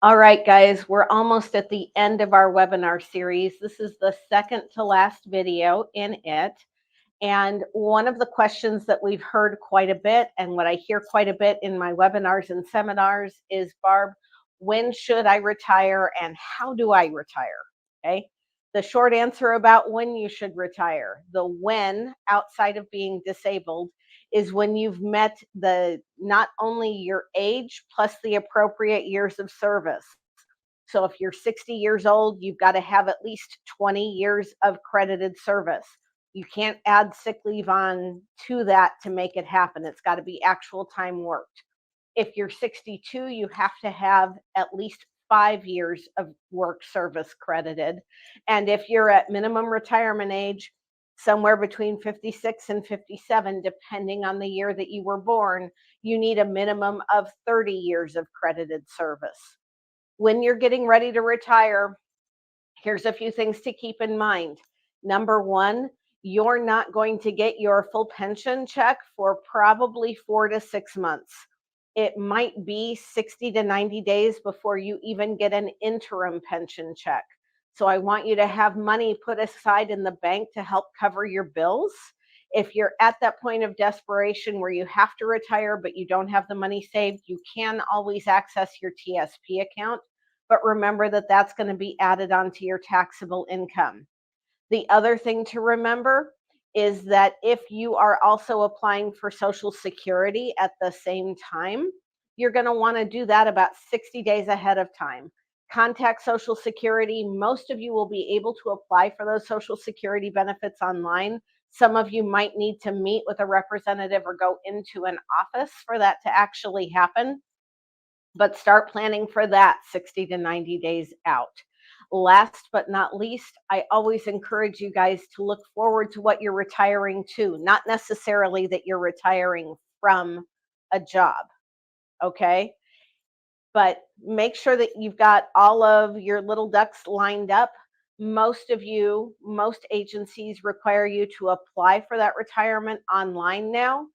All right, guys, we're almost at the end of our webinar series. This is the second to last video in it. And one of the questions that we've heard quite a bit, and what I hear quite a bit in my webinars and seminars is, Barb, when should I retire and how do I retire? Okay. The short answer about when you should retire, the when outside of being disabled, is when you've met the not only your age plus the appropriate years of service. So if you're 60 years old, you've got to have at least 20 years of credited service. You can't add sick leave on to that to make it happen. It's got to be actual time worked. If you're 62, you have to have at least 5 years of work service credited. And if you're at minimum retirement age, somewhere between 56 and 57, depending on the year that you were born, you need a minimum of 30 years of credited service. When you're getting ready to retire, here's a few things to keep in mind. Number one, you're not going to get your full pension check for probably 4 to 6 months. It might be 60 to 90 days before you even get an interim pension check. So I want you to have money put aside in the bank to help cover your bills. If you're at that point of desperation where you have to retire, but you don't have the money saved, you can always access your TSP account. But remember that that's going to be added onto your taxable income. The other thing to remember is that if you are also applying for Social Security at the same time, you're going to want to do that about 60 days ahead of time. Contact Social Security. Most of you will be able to apply for those Social Security benefits online. Some of you might need to meet with a representative or go into an office for that to actually happen. But start planning for that 60 to 90 days out. Last but not least, I always encourage you guys to look forward to what you're retiring to, not necessarily that you're retiring from a job, okay? But make sure that you've got all of your little ducks lined up. Most agencies require you to apply for that retirement online now.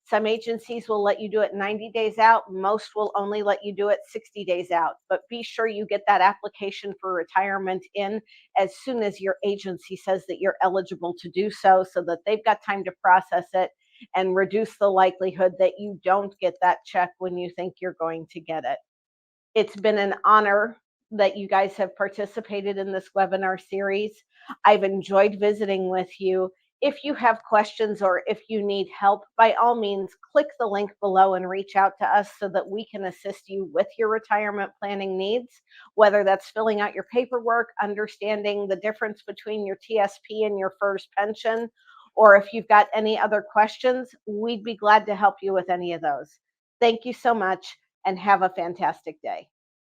Some agencies will let you do it 90 days out. Most will only let you do it 60 days out. But be sure you get that application for retirement in as soon as your agency says that you're eligible to do so, so that they've got time to process it and reduce the likelihood that you don't get that check when you think you're going to get it. It's been an honor that you guys have participated in this webinar series. I've enjoyed visiting with you. If you have questions or if you need help, by all means, click the link below and reach out to us so that we can assist you with your retirement planning needs, whether that's filling out your paperwork, understanding the difference between your TSP and your FERS pension, or if you've got any other questions, we'd be glad to help you with any of those. Thank you so much and have a fantastic day.